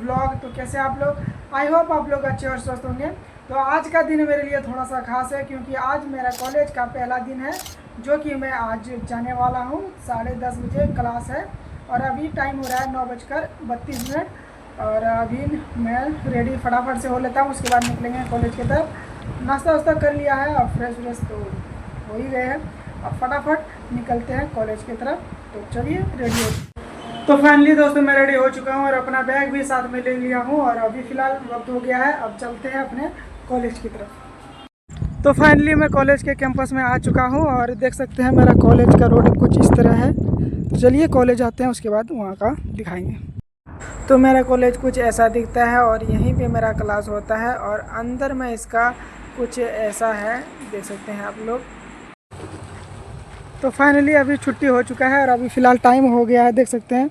Blog. तो कैसे आप लोग, आई होप आप लोग अच्छे और स्वस्थ होंगे। तो आज का दिन मेरे लिए थोड़ा सा खास है क्योंकि आज मेरा कॉलेज का पहला दिन है, जो कि मैं आज जाने वाला हूँ। 10:30 बजे क्लास है और अभी टाइम हो रहा है 9:32 और अभी मैं रेडी फटाफट से हो लेता हूँ। उसके बाद निकलेंगे कॉलेज की तरफ। नाश्ता वास्ता कर लिया है और फ्रेश व्रेश तो हो ही गए हैं। अब फटाफट निकलते हैं कॉलेज की तरफ। तो चलिए रेडी हो। तो फाइनली दोस्तों मैं रेडी हो चुका हूँ और अपना बैग भी साथ में ले लिया हूँ और अभी फ़िलहाल वक्त हो गया है। अब चलते हैं अपने कॉलेज की तरफ। तो फाइनली मैं कॉलेज के कैंपस में आ चुका हूँ और देख सकते हैं मेरा कॉलेज का रोड कुछ इस तरह है। तो चलिए कॉलेज आते हैं, उसके बाद वहाँ का दिखाएंगे। तो मेरा कॉलेज कुछ ऐसा दिखता है और यहीं पे मेरा क्लास होता है और अंदर में इसका कुछ ऐसा है, देख सकते हैं आप लोग। तो फाइनली अभी छुट्टी हो चुका है और अभी फ़िलहाल टाइम हो गया है, देख सकते हैं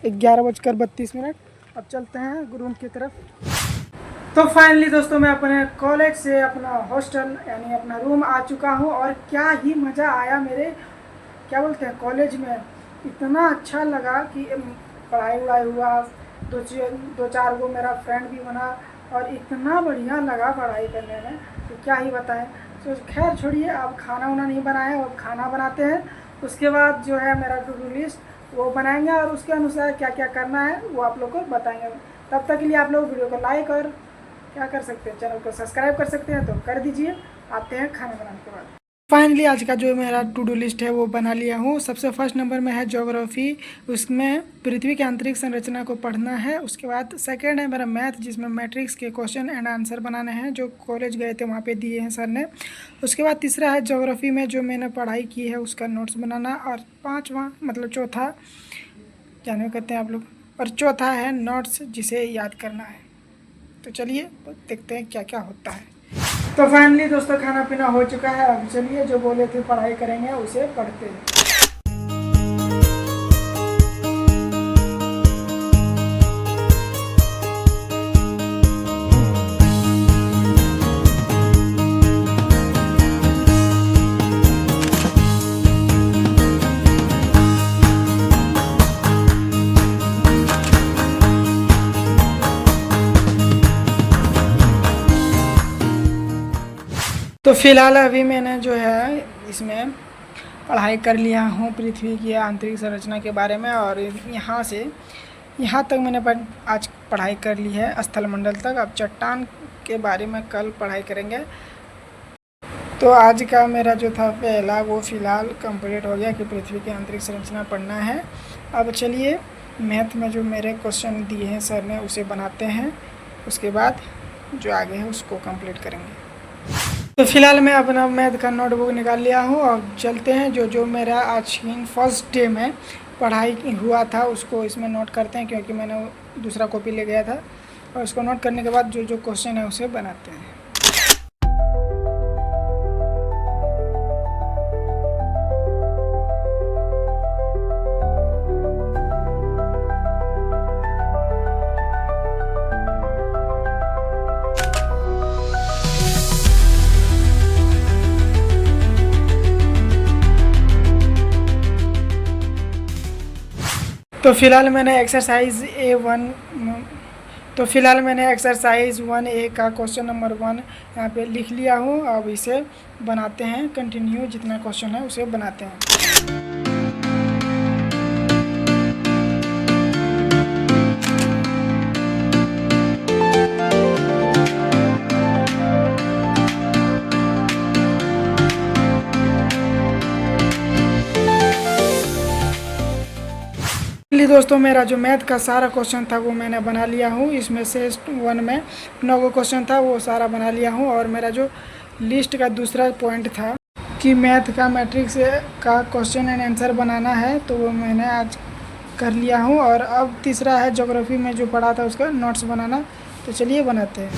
11:32। अब चलते हैं रूम की तरफ। तो फाइनली दोस्तों मैं अपने कॉलेज से अपना हॉस्टल यानी अपना रूम आ चुका हूँ और क्या ही मज़ा आया मेरे, क्या बोलते हैं, कॉलेज में। इतना अच्छा लगा कि पढ़ाई वढ़ाई हुआ, दो चार गो मेरा फ्रेंड भी बना और इतना बढ़िया लगा पढ़ाई करने में, तो क्या ही बताएं। तो खैर छोड़िए, अब खाना वाना नहीं बनाए, अब खाना बनाते हैं। उसके बाद जो है मेरा टू डू लिस्ट वो बनाएंगे और उसके अनुसार क्या क्या करना है वो आप लोग को बताएंगे। तब तक के लिए आप लोग वीडियो को लाइक और क्या कर सकते हैं, चैनल को सब्सक्राइब कर सकते हैं, तो कर दीजिए। आते हैं खाना बनाने के बाद। फाइनली आज का जो मेरा टू डू लिस्ट है वो बना लिया हूँ। सबसे फर्स्ट नंबर में है ज्योग्राफी, उसमें पृथ्वी के आंतरिक संरचना को पढ़ना है। उसके बाद सेकंड है मेरा मैथ, जिसमें मैट्रिक्स के क्वेश्चन एंड आंसर बनाने हैं, जो कॉलेज गए थे वहाँ पे दिए हैं सर ने। उसके बाद तीसरा है ज्योग्राफी में जो मैंने पढ़ाई की है उसका नोट्स बनाना। और पाँचवा मतलब चौथा, जाने कहते हैं आप लोग, और चौथा है नोट्स जिसे याद करना है। तो चलिए देखते हैं क्या क्या होता है। तो फाइनली दोस्तों खाना पीना हो चुका है। अब चलिए जो बोले थे पढ़ाई करेंगे उसे पढ़ते हैं। तो फिलहाल अभी मैंने जो है इसमें पढ़ाई कर लिया हूँ पृथ्वी की आंतरिक संरचना के बारे में और यहाँ से यहाँ तक मैंने आज पढ़ाई कर ली है स्थलमंडल तक। अब चट्टान के बारे में कल पढ़ाई करेंगे। तो आज का मेरा जो था पहला वो फ़िलहाल कंप्लीट हो गया कि पृथ्वी की आंतरिक संरचना पढ़ना है। अब चलिए मैथ में जो मेरे क्वेश्चन दिए हैं सर ने उसे बनाते हैं, उसके बाद जो आगे है उसको कंप्लीट करेंगे। तो फिलहाल मैं अपना मैथ का नोटबुक निकाल लिया हूँ और चलते हैं जो मेरा आज फर्स्ट डे में पढ़ाई हुआ था उसको इसमें नोट करते हैं, क्योंकि मैंने दूसरा कॉपी ले गया था। और उसको नोट करने के बाद जो क्वेश्चन है उसे बनाते हैं। तो फिलहाल मैंने एक्सरसाइज 1A का क्वेश्चन नंबर 1 यहाँ पे लिख लिया हूँ। अब इसे बनाते हैं, कंटिन्यू जितना क्वेश्चन है उसे बनाते हैं। दोस्तों मेरा जो मैथ का सारा क्वेश्चन था वो मैंने बना लिया हूँ। इसमें से 1 में 9 गो क्वेश्चन था वो सारा बना लिया हूँ। और मेरा जो लिस्ट का दूसरा पॉइंट था कि मैथ का मैट्रिक्स का क्वेश्चन एंड आंसर बनाना है, तो वो मैंने आज कर लिया हूँ। और अब तीसरा है ज्योग्राफी में जो पढ़ा था उसका नोट्स बनाना। तो चलिए बनाते हैं।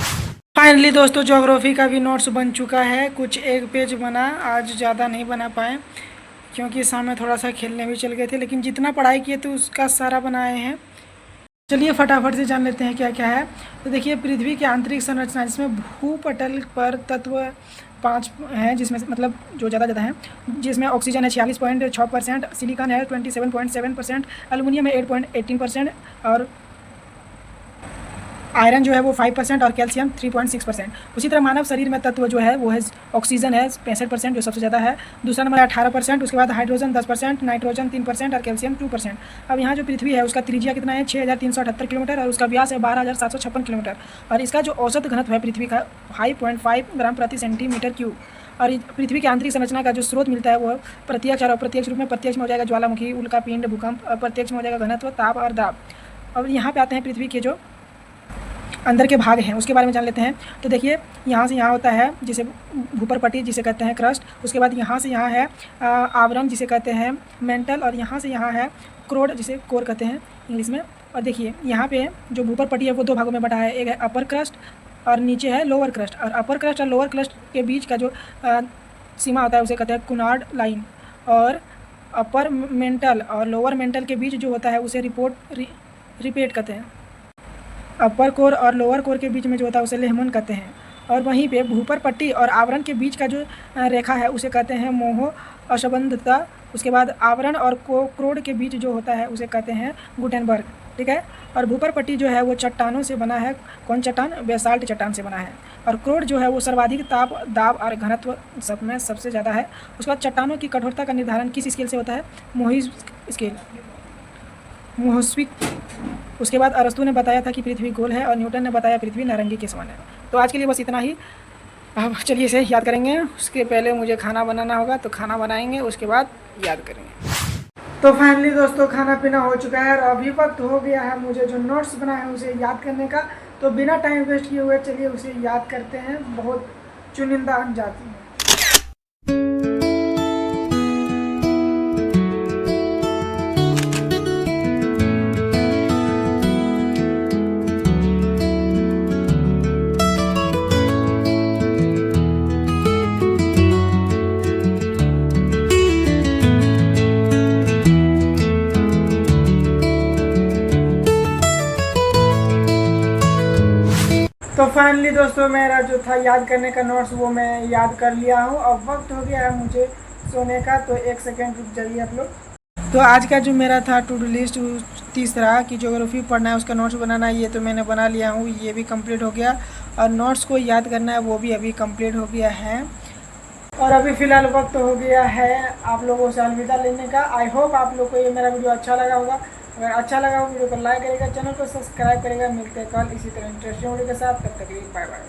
फाइनली दोस्तों ज्योग्राफी का भी नोट्स बन चुका है, कुछ 1 पेज बना। आज ज़्यादा नहीं बना पाए क्योंकि शाम में थोड़ा सा खेलने भी चल गए थे, लेकिन जितना पढ़ाई किए थे उसका सारा बनाए हैं। चलिए फटाफट से जान लेते हैं क्या क्या है। तो देखिए पृथ्वी की आंतरिक संरचना, जिसमें भूपटल पर तत्व 5 हैं, जिसमें मतलब जो ज़्यादा हैं, जिसमें ऑक्सीजन है 46.6%, सिलिकॉन है 27.7%, एल्युमिनियम है 8.18% और आयरन जो है वो 5% और कैल्शियम 3.6%। उसी तरह मानव शरीर में तत्व जो है वो है ऑक्सीजन है 65% जो सबसे ज़्यादा है, दूसरा नंबर 18%, उसके बाद हाइड्रोजन 10%, नाइट्रोजन 3% और कैल्शियम 2%। अब यहाँ जो पृथ्वी है उसका त्रिज्या कितना है 6378 किलोमीटर और उसका व्यास है 12756 किलोमीटर और इसका जो औसत घनत्व है पृथ्वी का 5.5 ग्राम प्रति सेंटीमीटर क्यूब। और पृथ्वी की आंतरिक संरचना का जो स्रोत मिलता है वो प्रत्यक्ष और अप्रत्यक्ष रूप में, प्रत्यक्ष में हो जाएगा ज्वालामुखी, उल्का पिंड, भूकंप, अप्रत्यक्ष में हो जाएगा घनत्व, ताप और दाब। अब यहाँ पे आते हैं पृथ्वी के जो अंदर के भाग हैं उसके बारे में जान लेते हैं। तो देखिए यहाँ से यहाँ होता है जिसे भूपरपट्टी जिसे कहते हैं क्रस्ट, उसके बाद यहाँ से यहाँ है आवरण जिसे कहते हैं मेंटल और यहाँ से यहाँ है क्रोड जिसे कोर कहते हैं इंग्लिश में। और देखिए यहाँ पे जो भूपरपट्टी है वो दो भागों में बटा है, एक है अपर क्रस्ट और नीचे है लोअर क्रस्ट। और अपर क्रस्ट और लोअर क्रस्ट के बीच का जो सीमा होता है उसे कहते हैं कुनार्ड लाइन। और अपर मेंटल और लोअर मेंटल के बीच जो होता है उसे रिपेट कहते हैं। अपर कोर और लोअर कोर के बीच में जो होता है उसे लेहमन कहते हैं। और वहीं पे भूपर पट्टी और आवरण के बीच का जो रेखा है उसे कहते हैं मोह असंबद्धता। उसके बाद आवरण और क्रोड के बीच जो होता है उसे कहते हैं गुटेनबर्ग, ठीक है। और भूपर पट्टी जो है वो चट्टानों से बना है, कौन चट्टान, बेसाल्ट चट्टान से बना है। और क्रोड जो है वो सर्वाधिक ताप, दाब और घनत्व सब में सबसे ज़्यादा है। उसके बाद चट्टानों की कठोरता का निर्धारण किस स्केल से होता है, मोहस्विक। उसके बाद अरस्तु ने बताया था कि पृथ्वी गोल है और न्यूटन ने बताया पृथ्वी नारंगी के समान है। तो आज के लिए बस इतना ही। अब चलिए इसे याद करेंगे। उसके पहले मुझे खाना बनाना होगा तो खाना बनाएंगे, उसके बाद याद करेंगे। तो फाइनली दोस्तों खाना पीना हो चुका है और अभी वक्त हो गया है मुझे जो नोट्स बनाए हैं उसे याद करने का। तो बिना टाइम वेस्ट किए हुए चलिए उसे याद करते हैं। बहुत चुनिंदा अनजाती है। तो फाइनली दोस्तों मेरा जो था याद करने का नोट्स वो मैं याद कर लिया हूँ। अब वक्त हो गया है मुझे सोने का, तो एक सेकेंड रुक जाइए आप लोग। तो आज का जो मेरा था टू डू लिस्ट तीसरा कि ज्योग्राफी पढ़ना है उसका नोट्स बनाना है, ये तो मैंने बना लिया हूँ, ये भी कंप्लीट हो गया। और नोट्स को याद करना है वो भी अभी कंप्लीट हो गया है। और अभी फ़िलहाल वक्त हो गया है आप लोगों से अलविदा लेने का। आई होप आप लोग को ये मेरा वीडियो अच्छा लगा होगा। अगर अच्छा लगा हो वीडियो को लाइक करेगा, चैनल को सब्सक्राइब करेगा। मिलते हैं कल इसी तरह इंटरेस्टिंग वीडियो के साथ, तब तक के लिए बाय बाय।